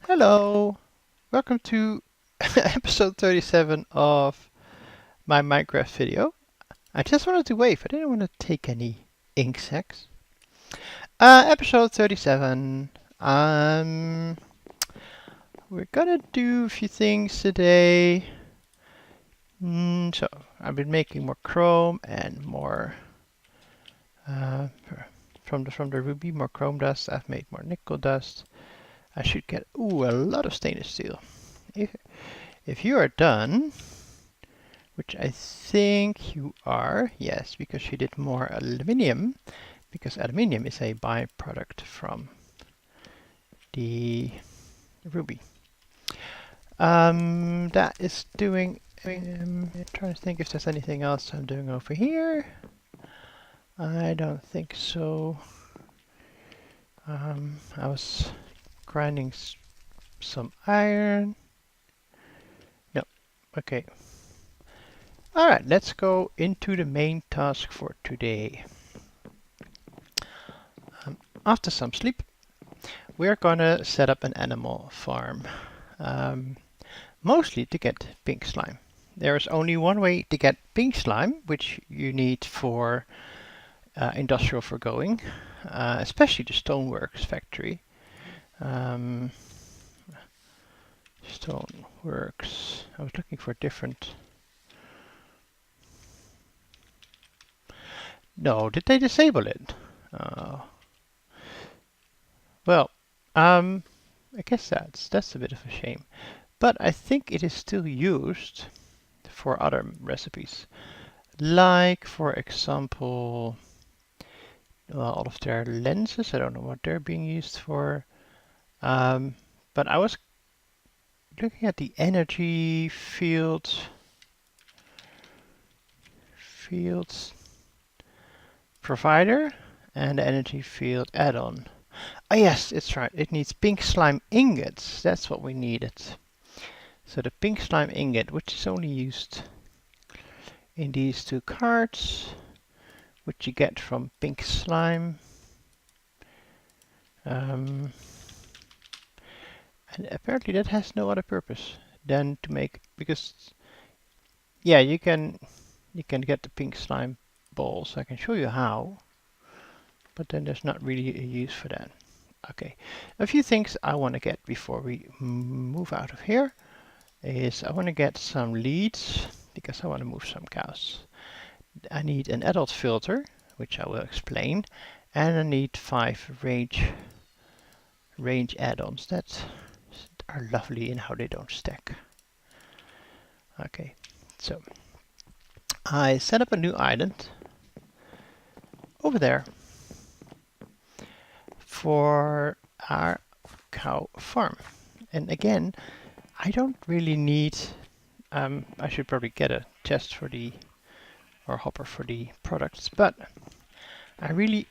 Hello, welcome to episode 37 of my Minecraft video. I just wanted to wave, I didn't want to take any ink sacs. Episode 37. We're gonna do a few things today. So, I've been making more chrome and more from the ruby, more chrome dust. I've made more nickel dust. I should get a lot of stainless steel. If you are done, which I think you are, yes, because you did more aluminium, because aluminium is a byproduct from the ruby. That is doing, I'm trying to think if there's anything else I'm doing over here. I don't think so. I was grinding some iron. No, okay. Alright, let's go into the main task for today. After some sleep, we're gonna set up an animal farm. Mostly to get pink slime. There is only one way to get pink slime, which you need for industrial foregoing, especially the stoneworks factory. Stoneworks. I was looking for different. No, did they disable it? Well, I guess that's a bit of a shame. But I think it is still used for other recipes. Like, for example, all of their lenses. I don't know what they're being used for. But I was looking at the energy fields provider and the energy field add-on. Oh yes, it's right. It needs pink slime ingots. That's what we needed. So the pink slime ingot, which is only used in these two cards, which you get from pink slime. And apparently that has no other purpose than to make, because yeah, you can get the pink slime balls. I can show you how, but then there's not really a use for that. Okay, a few things I want to get before we move out of here is I want to get some leads because I want to move some cows. I need an adult filter, which I will explain, and I need 5 range add-ons that are lovely in how they don't stack. Okay, so I set up a new island over there for our cow farm. And again, I don't really need, I should probably get a chest for the, or hopper for the products, but I really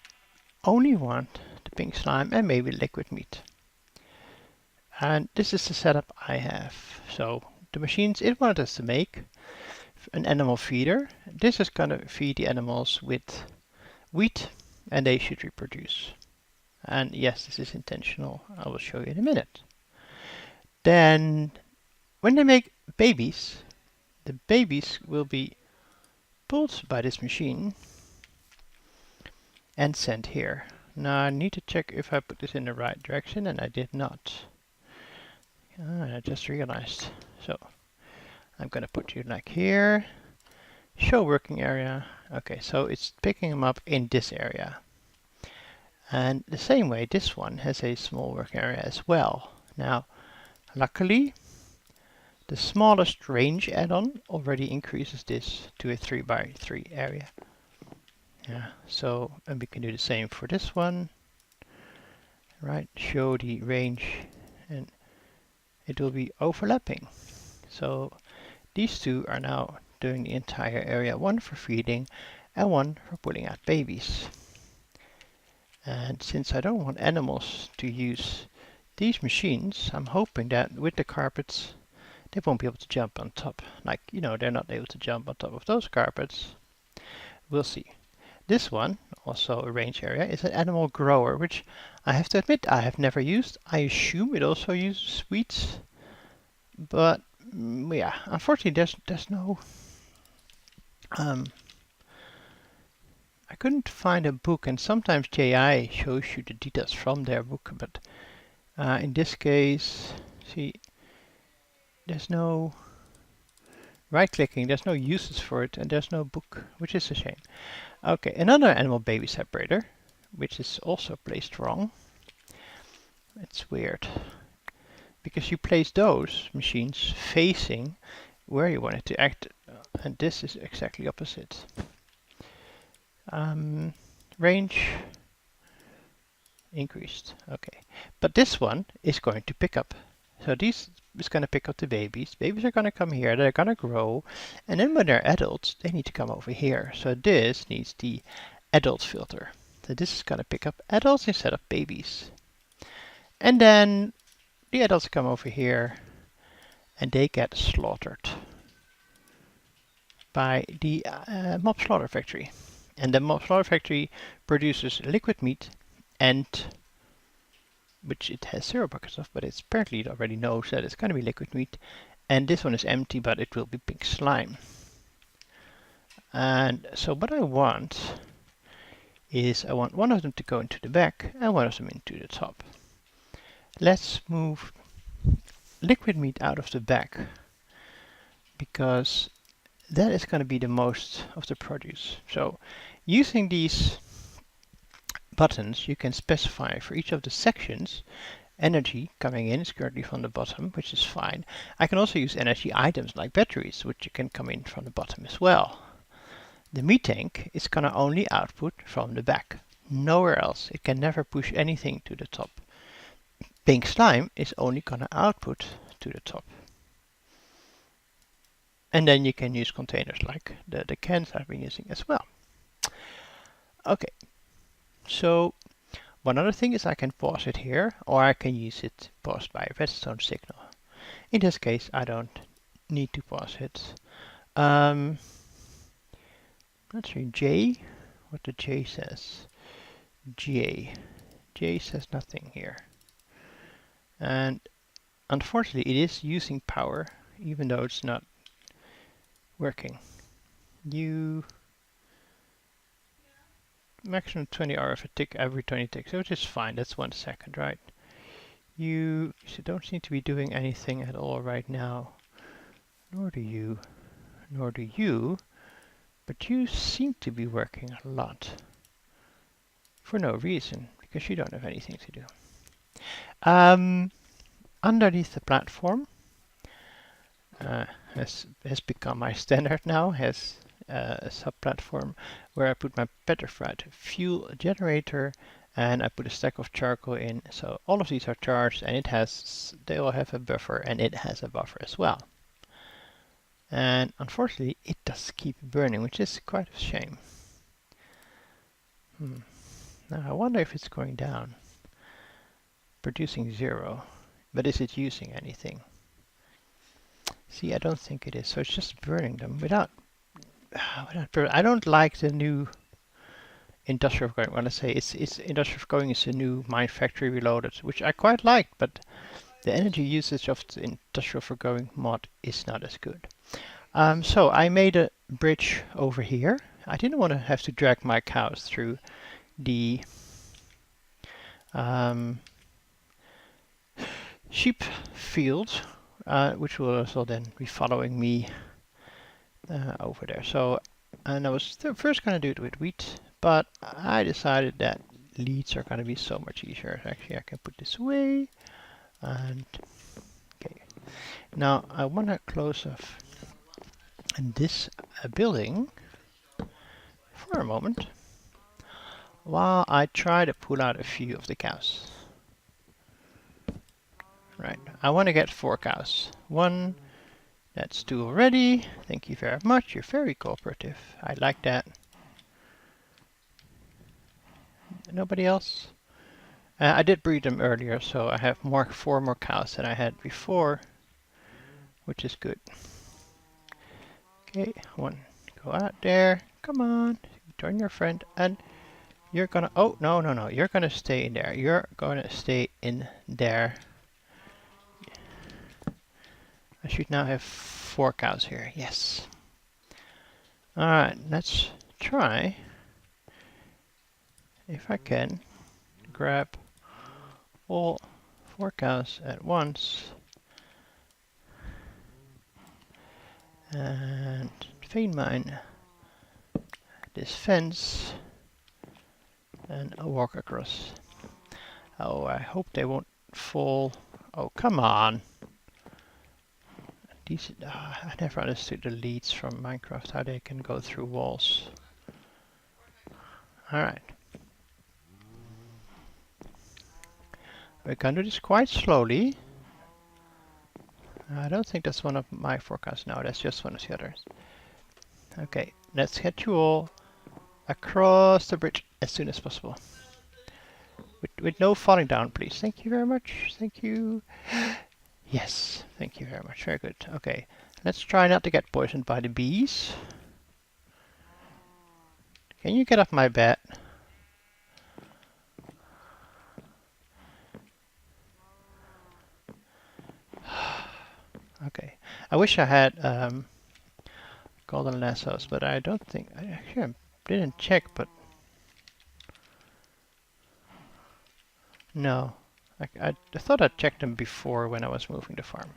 only want the pink slime and maybe liquid meat. And this is the setup I have. So the machines it wanted us to make an animal feeder. This is gonna feed the animals with wheat and they should reproduce. And yes, this is intentional. I will show you in a minute. Then when they make babies, the babies will be pulled by this machine and sent here. Now I need to check if I put this in the right direction, and I did not. I just realized. So I'm gonna put you like here. Show working area. Okay, so it's picking them up in this area. And the same way, this one has a small working area as well. Now, luckily, the smallest range add-on already increases this to a 3x3 area. Yeah, so, and we can do the same for this one. Right, show the range, and it will be overlapping. So these two are now doing the entire area, one for feeding and one for pulling out babies. And since I don't want animals to use these machines, I'm hoping that with the carpets they won't be able to jump on top. Like, you know, they're not able to jump on top of those carpets. We'll see. this one, also a range area, is an animal grower, which I have to admit I have never used. I assume it also uses weeds, but yeah, unfortunately there's no I couldn't find a book, and sometimes JI shows you the details from their book, but in this case, see, there's no right-clicking, there's no uses for it, and there's no book, which is a shame. Okay, another animal baby separator, which is also placed wrong. It's weird, because you place those machines facing where you want it to act, and this is exactly opposite. Range increased, okay. But this one is going to pick up. So this is going to pick up the babies. Babies are going to come here, they're going to grow, and then when they're adults, they need to come over here. So this needs the adult filter. So this is going to pick up adults instead of babies. And then the adults come over here, and they get slaughtered by the mob slaughter factory. And the mob slaughter factory produces liquid meat, and which it has 0 buckets of, but it's apparently it already knows that it's going to be liquid meat. And this one is empty, but it will be pink slime. And so what I want is I want one of them to go into the back and one of them into the top. Let's move liquid meat out of the back, because that is going to be the most of the produce. So using these buttons, you can specify for each of the sections energy coming in is currently from the bottom, which is fine. I can also use energy items like batteries, which you can come in from the bottom as well. The meat tank is going to only output from the back, nowhere else. It can never push anything to the top. Pink slime is only going to output to the top. And then you can use containers like the cans I've been using as well. Okay, so one other thing is I can pause it here, or I can use it paused by a redstone signal. In this case, I don't need to pause it. Let's see, J, what the J says. J says nothing here. And unfortunately, it is using power, even though it's not working. Maximum 20 RF a tick every 20 ticks, which is fine. That's 1 second, right? You don't seem to be doing anything at all right now. Nor do you. But you seem to be working a lot. For no reason, because you don't have anything to do. Underneath the platform has become my standard now, has a sub-platform where I put my petrified fuel generator and I put a stack of charcoal in. So all of these are charged, and they all have a buffer, and it has a buffer as well. And unfortunately, it does keep burning, which is quite a shame. Now I wonder if it's going down. Producing 0, but is it using anything? See, I don't think it is. So it's just burning them without I don't like the new industrial going. When I say it's industrial going is a new mine factory reloaded, which I quite like, but the energy usage of the industrial forgoing mod is not as good. So I made a bridge over here. I didn't want to have to drag my cows through the sheep field, which will also then be following me over there. So, and I was first going to do it with wheat, but I decided that leads are going to be so much easier. Actually, I can put this away, and okay. Now I want to close off this building for a moment while I try to pull out a few of the cows. Right, I want to get 4 cows. 1, that's 2 already. Thank you very much. You're very cooperative. I like that. Nobody else? I did breed them earlier, so I have 4 more cows than I had before, which is good. Okay, 1, go out there. Come on. turn your friend, and you're gonna, oh, no, no, no, you're gonna stay in there. You're gonna stay in there. I should now have 4 cows here, yes. Alright, let's try, if I can, grab all 4 cows at once. And vein mine this fence and I'll walk across. Oh, I hope they won't fall. Oh, come on. These, I never understood the leads from Minecraft, how they can go through walls. Alright. We're gonna do this quite slowly. I don't think that's one of my forecasts. No, that's just one of the others. Okay, let's get you all across the bridge as soon as possible. With no falling down, please. Thank you very much. Thank you. Yes, thank you very much. Very good. Okay, let's try not to get poisoned by the bees. Can you get off my bed? Okay, I wish I had golden lassos, but I don't think, I actually didn't check, but no. I thought I checked them before when I was moving the farm.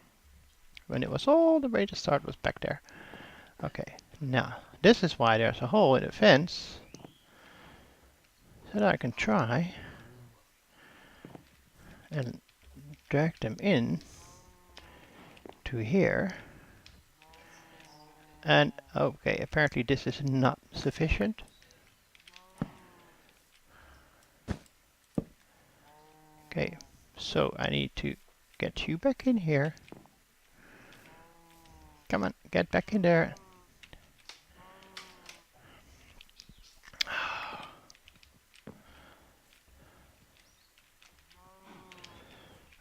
When it was all the way to start was back there. Okay, now this is why there's a hole in the fence, so that I can try and drag them in to here. And okay, apparently this is not sufficient. Okay, so I need to get you back in here. Come on, get back in there.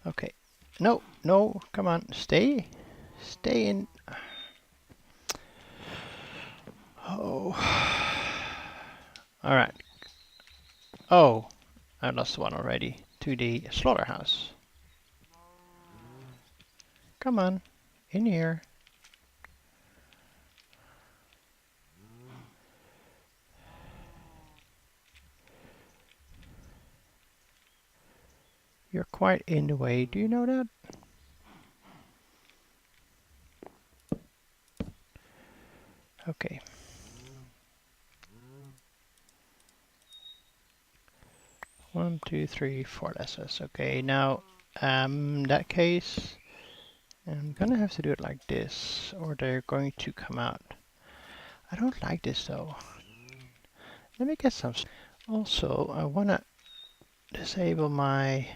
Okay, no, no, come on, stay in. Oh, all right. Oh, I lost one already to the slaughterhouse. Come on, in here. You're quite in the way, do you know that? Okay. One, two, three, 4 lessons. Okay, now, in that case, I'm gonna have to do it like this, or they're going to come out. I don't like this though. Let me get some. Also, I wanna disable my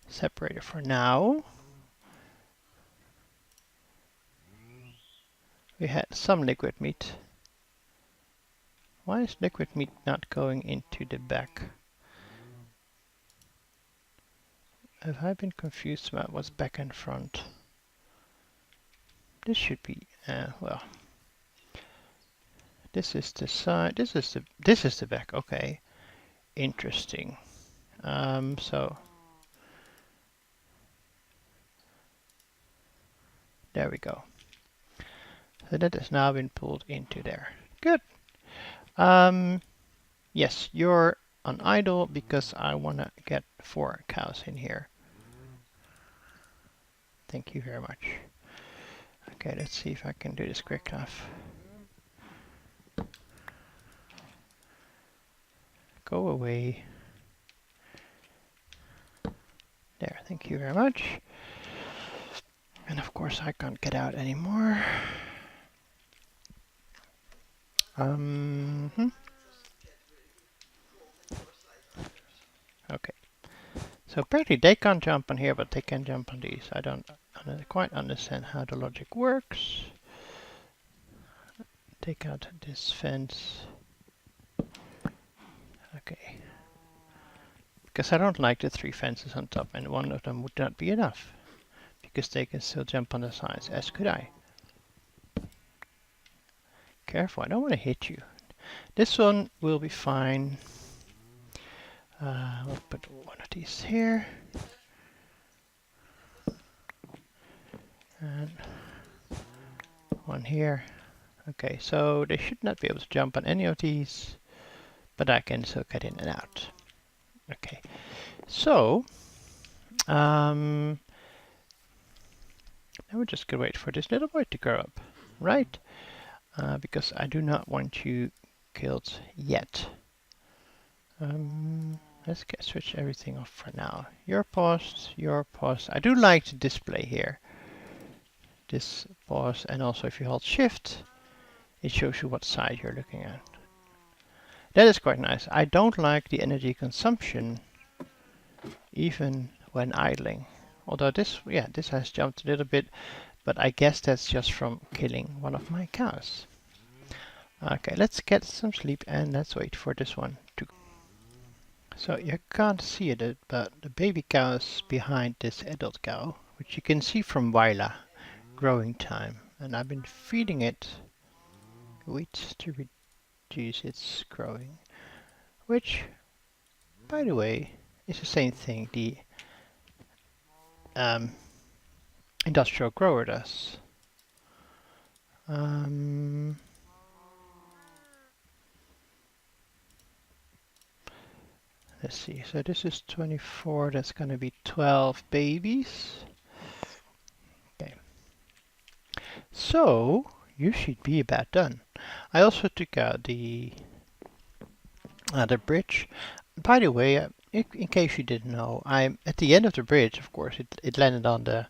separator for now. We had some liquid meat. Why is liquid meat not going into the back? Have I been confused about what's back and front? This should be, well, this is the side, this is the back. Okay, interesting. So there we go. So that has now been pulled into there. Good. Yes, you're on idle because I want to get 4 cows in here. Thank you very much. Okay, let's see if I can do this quick enough. Go away. There, thank you very much. And of course I can't get out anymore. Okay. So apparently they can't jump on here, but they can jump on these. I don't quite understand how the logic works. Take out this fence. Okay. Because I don't like the 3 fences on top, and one of them would not be enough. Because they can still jump on the sides, as could I. Careful, I don't want to hit you. This one will be fine. We'll put one of these here. And one here. Okay, so they should not be able to jump on any of these, but I can still get in and out. Okay, so now we're just gonna wait for this little boy to grow up, right? Because I do not want you killed yet. Let's switch everything off for now. Your paused, your paused. I do like the display here. This pause, and also if you hold shift, it shows you what side you're looking at. That is quite nice. I don't like the energy consumption even when idling. Although this has jumped a little bit, but I guess that's just from killing one of my cows. Okay, let's get some sleep and let's wait for this one to. So you can't see it, but the baby cow is behind this adult cow, which you can see from Wyla growing time. And I've been feeding it wheat to reduce its growing, which, by the way, is the same thing the industrial grower does. Let's see, so this is 24, that's going to be 12 babies. Okay. So, you should be about done. I also took out the bridge. By the way, in case you didn't know, I'm at the end of the bridge, of course, it landed on the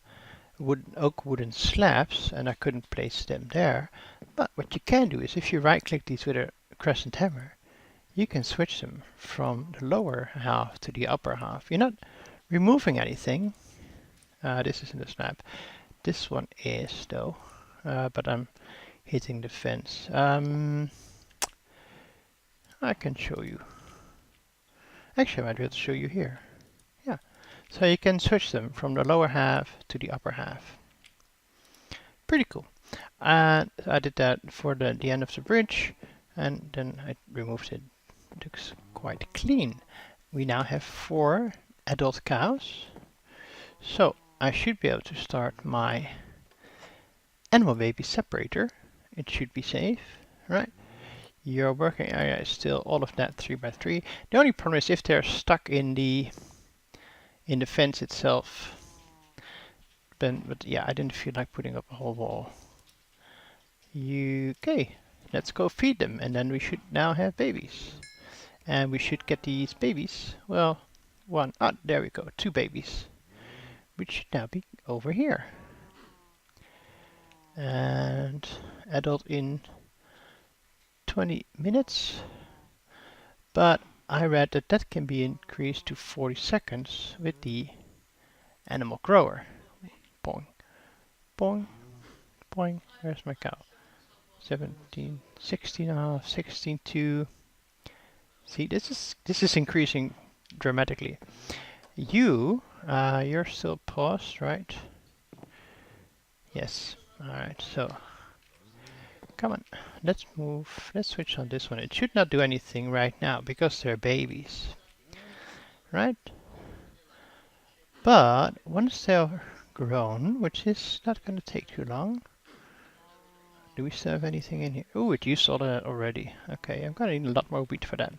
oak wooden slabs, and I couldn't place them there. But what you can do is if you right-click these with a crescent hammer, you can switch them from the lower half to the upper half. You're not removing anything. This is in the snap. This one is though, but I'm hitting the fence. I can show you. Actually, I might be able to show you here. Yeah. So you can switch them from the lower half to the upper half. Pretty cool. And I did that for the end of the bridge, and then I removed it. It looks quite clean. We now have 4 adult cows. So I should be able to start my animal baby separator. It should be safe, right? Your working area is still all of that 3x3. The only problem is if they're stuck in the fence itself. But yeah, I didn't feel like putting up a whole wall. Okay, let's go feed them, and then we should now have babies. And we should get these babies, well, there we go, 2 babies, which should now be over here. And adult in 20 minutes, but I read that that can be increased to 40 seconds with the animal grower. Boing, boing, boing, where's my cow? 17, 16 and a half, 16 to... See, this is increasing dramatically. You're still paused, right? Yes. Alright, so come on, let's move. Let's switch on this one. It should not do anything right now because they're babies, right? But once they're grown, which is not going to take too long. Do we still have anything in here? Oh, it used all of that already. Okay, I'm going to need a lot more wheat for that.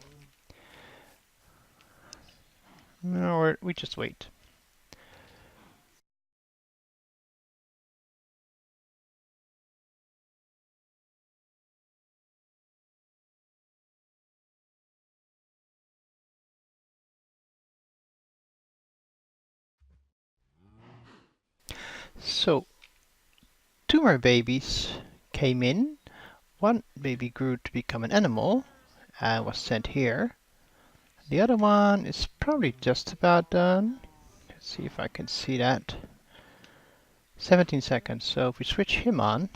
Or we just wait. So, 2 more babies came in. 1 baby grew to become an animal and was sent here. The other one is probably just about done. Let's see if I can see that. 17 seconds. So if we switch him on,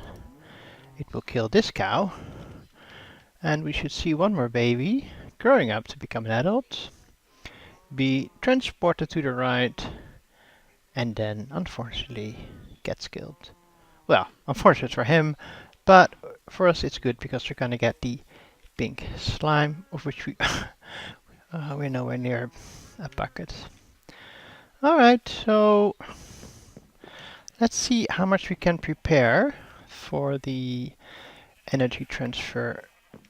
it will kill this cow. And we should see 1 more baby growing up to become an adult, be transported to the right, and then unfortunately gets killed. Well, unfortunate for him, but for us it's good because we're going to get the pink slime, of which we're nowhere near a bucket. Alright, so let's see how much we can prepare for the energy transfer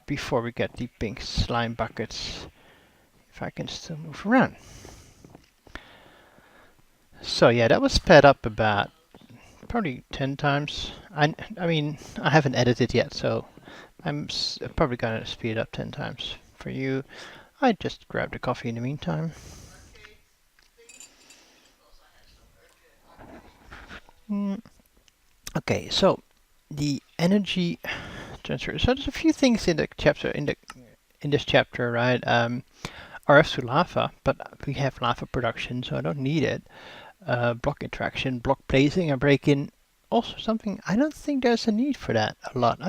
before we get the pink slime buckets, if I can still move around. So yeah, that was sped up about probably 10 times. I mean, I haven't edited yet, so I'm probably going to speed it up 10 times for you. I just grabbed a coffee in the meantime. Okay, so the energy transfer. So there's a few things in the chapter in this chapter, right? RF to lava, but we have lava production, so I don't need it. Block interaction, block placing, and break-in. Also something I don't think there's a need for that a lot.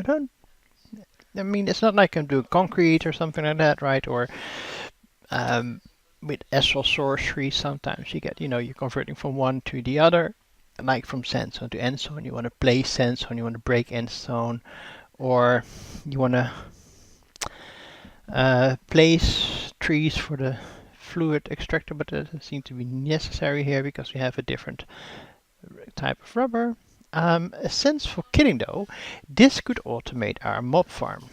I mean, it's not like I'm doing concrete or something like that, right? Or with astral sorcery, sometimes you get, you're converting from one to the other, like from sandstone to endstone. You want to place sandstone, you want to break endstone, or you want to place trees for the fluid extractor, but that doesn't seem to be necessary here because we have a different type of rubber. A sense for killing though, this could automate our mob farm.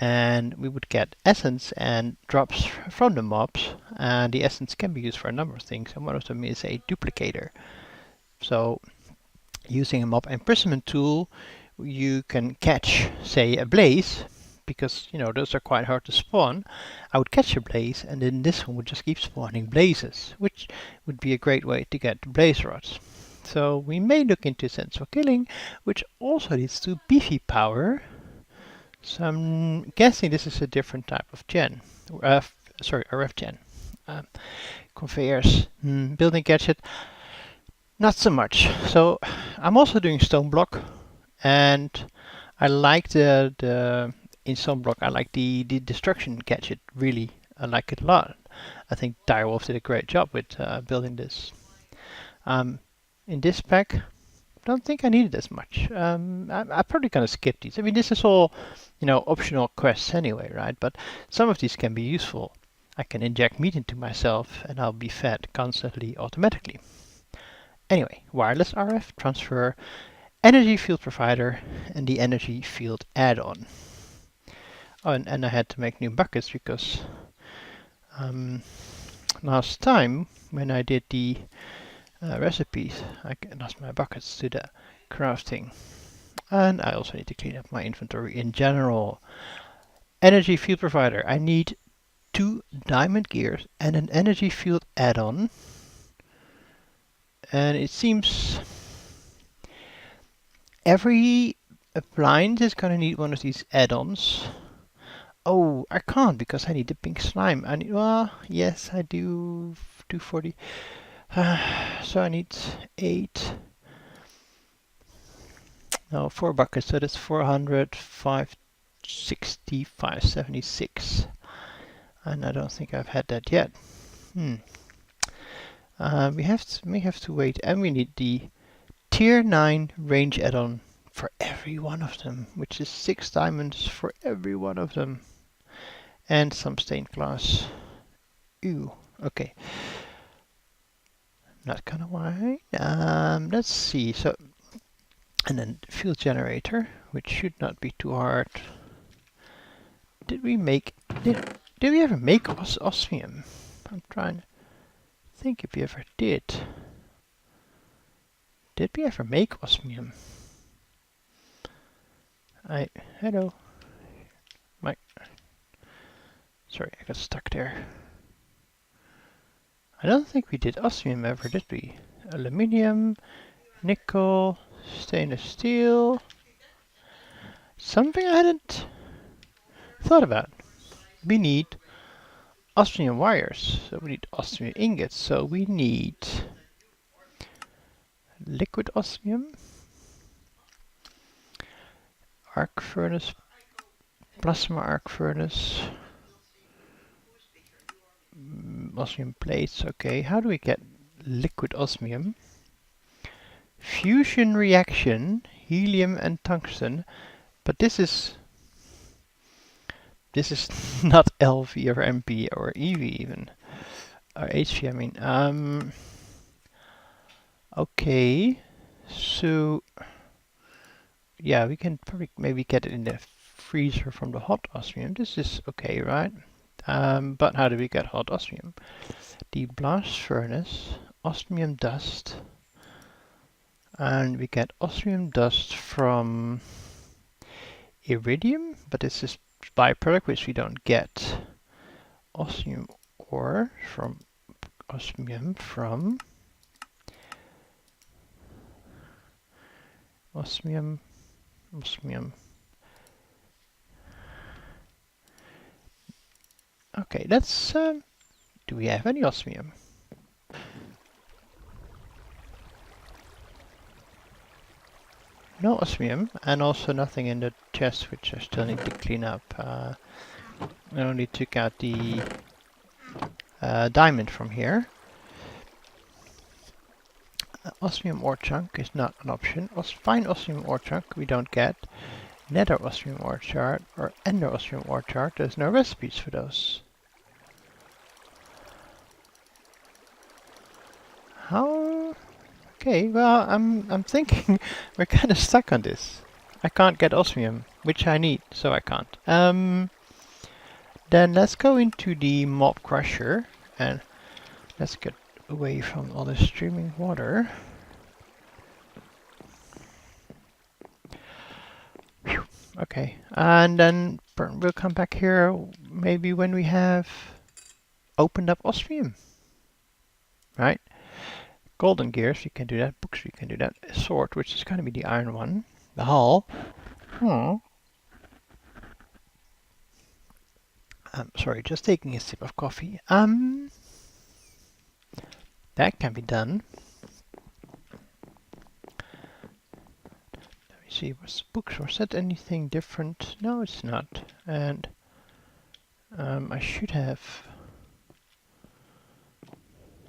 And we would get essence and drops from the mobs, and the essence can be used for a number of things, and one of them is a duplicator. So using a mob imprisonment tool, you can catch, say, a blaze, because those are quite hard to spawn. I would catch a blaze, and then this one would just keep spawning blazes, which would be a great way to get blaze rods. So we may look into sense for killing, which also leads to beefy power. So I'm guessing this is a different type of gen. Sorry, RF gen. Conveyors, building gadget, not so much. So I'm also doing stone block, and I like in stone block I like the destruction gadget. Really, I like it a lot. I think Direwolf did a great job with building this. In this pack, don't think I needed as much. I'm probably gonna skip these. I mean, this is all, optional quests anyway, right? But some of these can be useful. I can inject meat into myself and I'll be fed constantly automatically. Anyway, wireless RF transfer, energy field provider, and the energy field add-on. Oh, and I had to make new buckets because last time when I did the recipes, I lost my buckets to the crafting. And I also need to clean up my inventory in general. Energy field provider. I need 2 diamond gears and an energy field add-on. And it seems every appliance is gonna need one of these add-ons. Oh, I can't because I need the pink slime. Well, yes, I do 240. So I need 8. No, 4 buckets, so that's 400, 560, 576. And I don't think I've had that yet. We may have to wait, and we need the tier 9 range add-on for every one of them, which is 6 diamonds for every one of them. And some stained glass. Ew, okay. Not gonna whine. Let's see, so, and then field generator, which should not be too hard. Did we ever make osmium? I'm trying to think if we ever did. Did we ever make osmium? Hello. Sorry, I got stuck there. I don't think we did osmium ever, did we? Aluminium, nickel, stainless steel. Something I hadn't thought about. We need osmium wires, so we need osmium ingots, so we need liquid osmium, arc furnace, plasma arc furnace, osmium plates. Okay, how do we get liquid osmium? Fusion reaction, helium and tungsten, but this is this is not LV or MP or EV even, or HV, I mean. Okay, so yeah, we can probably maybe get it in the freezer from the hot osmium. This is okay, right? But how do we get hot osmium? The blast furnace, osmium dust, and we get osmium dust from iridium, but this is byproduct which we don't get. Osmium ore from osmium from osmium. Okay, let's do we have any osmium? No osmium, and also nothing in the chest, which I still need to clean up. I only took out the diamond from here. Osmium ore chunk is not an option. Fine osmium ore chunk we don't get. Nether osmium ore chart or ender osmium ore chart. There's no recipes for those. How? Okay, well, I'm thinking we're kind of stuck on this. I can't get osmium, which I need, so I can't. Then let's go into the mob crusher and let's get away from all the streaming water. Whew. Okay, and then we'll come back here maybe when we have opened up osmium, right? Golden gears, we can do that. Books, we can do that. Sword, which is going to be the iron one. The hull. Sorry, just taking a sip of coffee. That can be done. Let me see, what's the books? Was that anything different? No, it's not. And I should have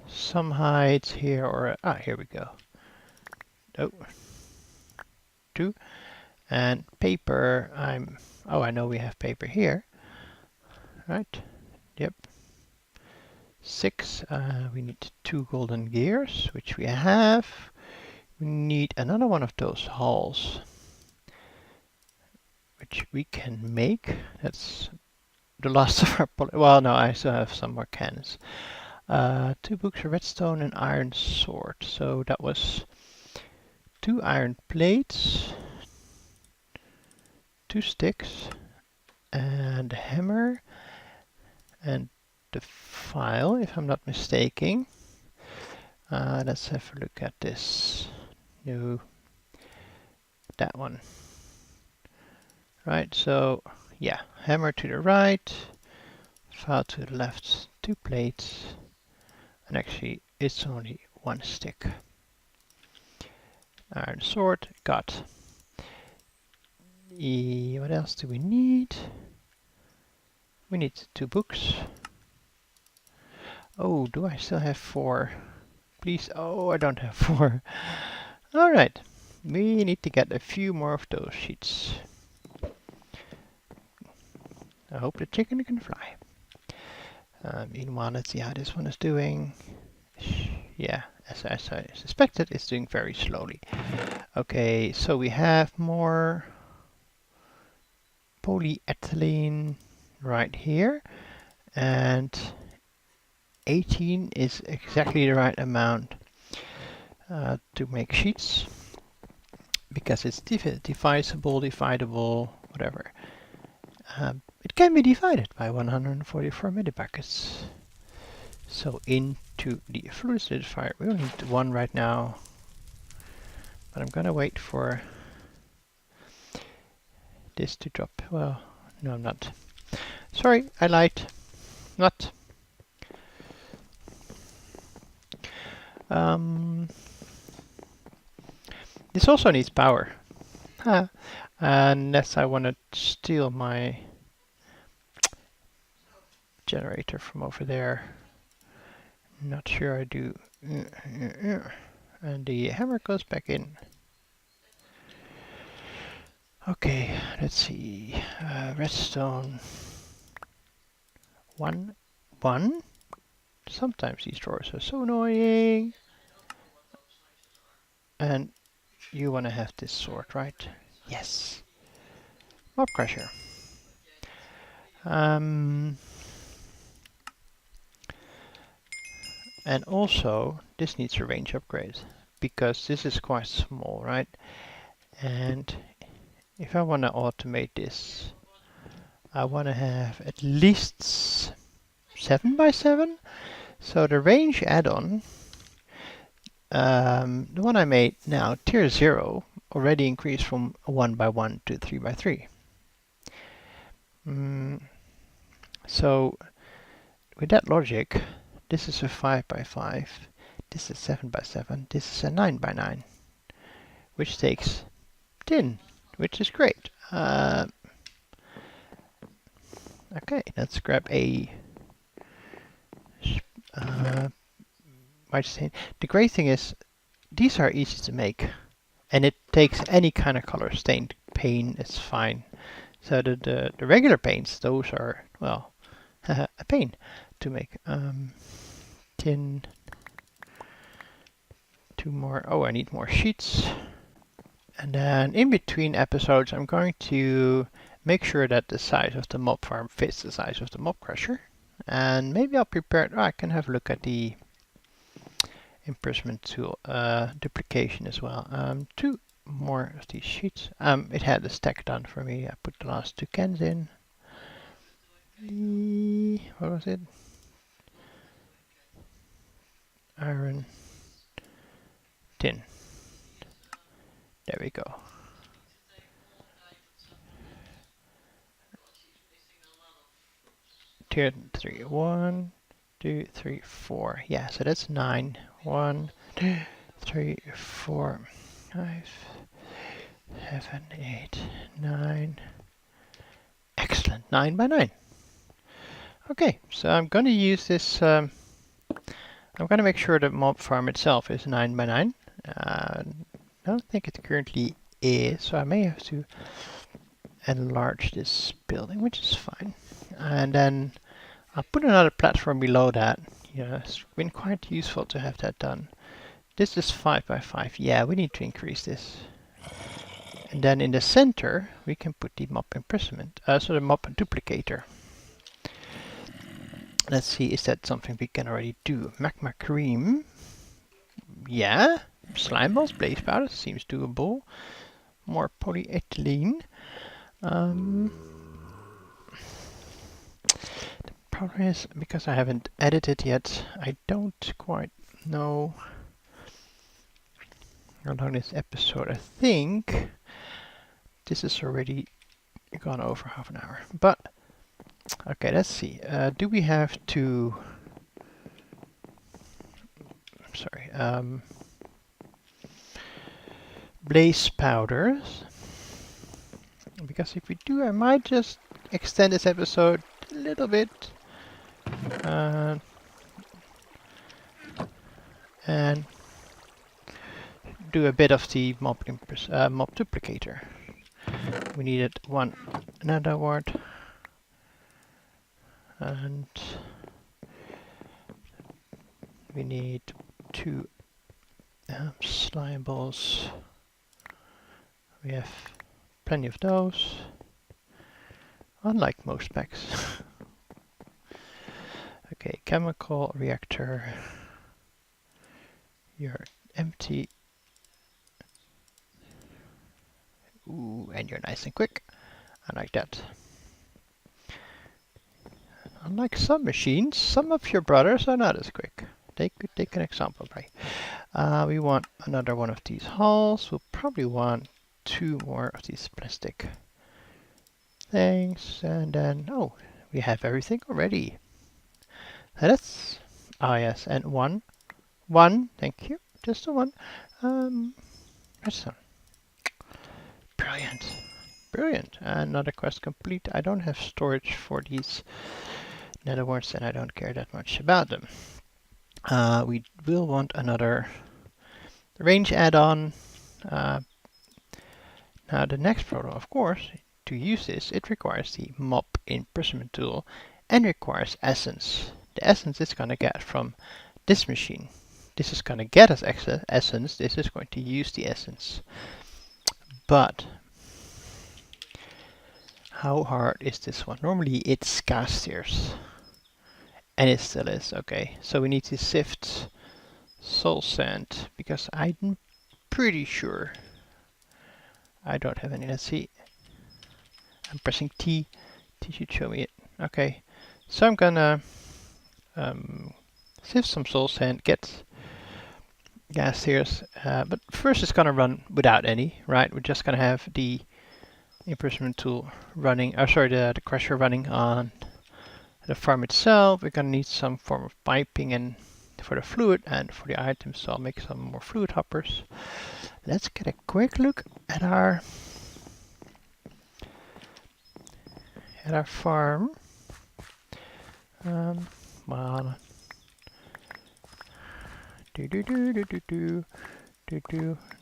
some hides here, or here we go. Oh, two. And paper, I know we have paper here. Right, yep. 6, we need 2 golden gears, which we have. We need another one of those hulls, which we can make. That's the last of our well, no, I still have some more cans. 2 books of redstone and iron sword. So that was 2 iron plates, 2 sticks, and a hammer, and the file, if I'm not mistaken. Let's have a look at this. No, that one. Right, so yeah, hammer to the right, file to the left, 2 plates, and actually it's only 1 stick. Iron sword, got. What else do we need? We need 2 books. Oh, do I still have 4? Please, oh, I don't have 4. Alright, we need to get a few more of those sheets. I hope the chicken can fly. Meanwhile, let's see how this one is doing. Yeah, as I suspected, it's doing very slowly. Okay, so we have more polyethylene right here, and 18 is exactly the right amount to make sheets, because it's divisible, dividable, whatever. It can be divided by 144 millibuckets. So into the fluid solidifier, we only need 1 right now, but I'm gonna wait for this to drop. Well, no, I'm not. Sorry, I lied. Not. This also needs power. Unless I want to steal my generator from over there. Not sure I do. And the hammer goes back in. Okay, let's see. Redstone. 1, 1. Sometimes these drawers are so annoying. And you want to have this sort, right? Yes. Mob crusher. And also, this needs a range upgrade because this is quite small, right? And if I want to automate this, I want to have at least 7 by 7. So the range add-on, the one I made now, tier 0, already increased from 1 by 1 to 3 by 3. So with that logic, this is a 5 by 5, this is 7 by 7, this is a 9 by 9, which takes 10, which is great. Okay, let's grab a white stain. The great thing is these are easy to make, and it takes any kind of color. Stained paint is fine. So the regular paints, those are, well, a pain to make. Tin. 2 more. Oh, I need more sheets. And then in between episodes, I'm going to make sure that the size of the mob farm fits the size of the mob crusher. And maybe I'll prepare, I can have a look at the imprisonment tool duplication as well. 2 more of these sheets. It had the stack done for me. I put the last 2 cans in. What was it? Iron, tin. There we go. Tier 3. 1, 2, 3, 4. Yeah, so that's 9. 1, 2, 3, 4, 5, 7, 8, 9. Excellent. 9 by 9. Okay, so I'm going to use this. I'm going to make sure the mob farm itself is 9 by 9. I don't think it currently is, so I may have to enlarge this building, which is fine. And then I'll put another platform below that. Yeah, it's been quite useful to have that done. This is 5 by 5. Yeah, we need to increase this. And then in the center, we can put the mob imprisonment, so the mob duplicator. Let's see, is that something we can already do? Magma cream. Yeah. Slime balls, blaze powder, seems doable. More polyethylene. The problem is, because I haven't edited yet, I don't quite know how long this episode. I think this is already gone over half an hour. But, okay, let's see. Do we have to... Sorry. Blaze powders. Because if we do, I might just extend this episode a little bit. And do a bit of the mob duplicator. We needed 1 nether wart. And we need 2 slime balls. We have plenty of those, unlike most packs. Okay, chemical reactor. You're empty. Ooh, and you're nice and quick. I like that. Unlike some machines, some of your brothers are not as quick. They could take an example, right? We want another one of these hulls. We'll probably want 2 more of these plastic things. And then, oh, we have everything already. That's, yes, and 1. 1, thank you. Just a 1. Redstone. Brilliant. Brilliant. Another quest complete. I don't have storage for these netherworts and I don't care that much about them. We will want another range add-on. Now the next problem, of course, to use this, it requires the mob imprisonment tool. and requires essence. The essence is going to get from this machine. This is going to get us essence. This is going to use the essence. But how hard is this one? Normally it's cast tears. And it still is. Okay, so we need to sift soul sand because I'm pretty sure I don't have any. Let's see. I'm pressing T. T should show me it. Okay, so I'm gonna sift some soul sand, get gas tears, but first it's gonna run without any, right? We're just gonna have the imprisonment tool running, the crusher running on the farm itself. We're gonna need some form of piping and for the fluid and for the items, so I'll make some more fluid hoppers. Let's get a quick look at our farm. Well, now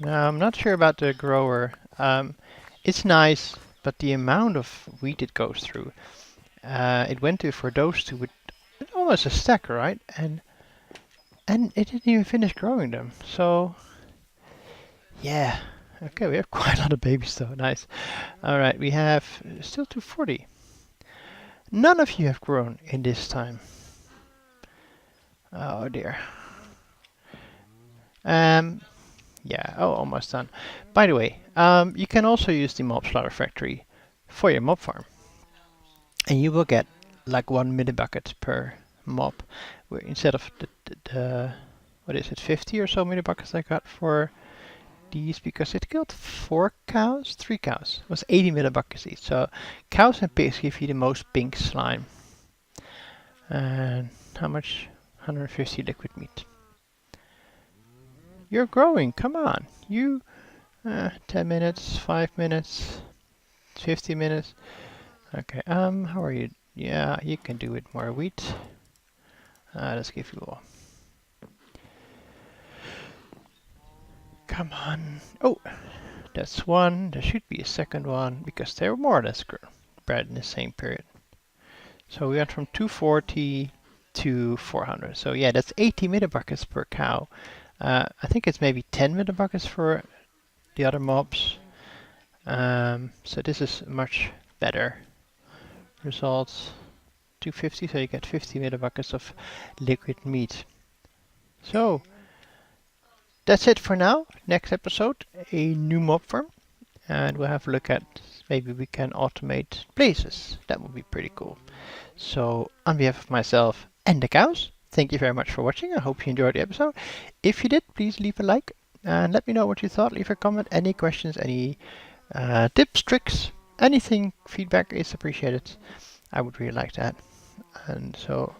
I'm not sure about the grower. It's nice, but the amount of wheat it goes through. It went to for those two with almost a stack, right? And it didn't even finish growing them. So yeah, okay, we have quite a lot of babies though. Nice. All right, we have still 240. None of you have grown in this time. Oh dear. Yeah, oh, almost done. By the way, you can also use the mob slaughter factory for your mob farm. And you will get like 1 millibucket per mob, where instead of the what is it, 50 or so millibuckets I got for these, because it killed 3 cows, it was 80 millibuckets each. So cows and pigs give you the most pink slime. And how much? 150 liquid meat. You're growing, come on. You, 10 minutes, 5 minutes, 50 minutes. Okay, how are you? Yeah, you can do it more wheat. Let's give you all. Come on. Oh, that's one. There should be a second one because they're more or less bred in the same period. So we went from 240 to 400. So yeah, that's 80 millibuckets per cow. I think it's maybe 10 millibuckets for the other mobs. So this is much better results. 250, so you get 50 millibuckets of liquid meat. So that's it for now. Next episode, a new mob farm, and we'll have a look at maybe we can automate places. That would be pretty cool. So on behalf of myself and the cows, thank you very much for watching. I hope you enjoyed the episode. If you did, please leave a like and let me know what you thought. Leave a comment, any questions, any tips, tricks, anything, feedback is appreciated. I would really like that. And so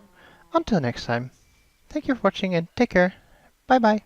until next time, thank you for watching and take care. Bye bye.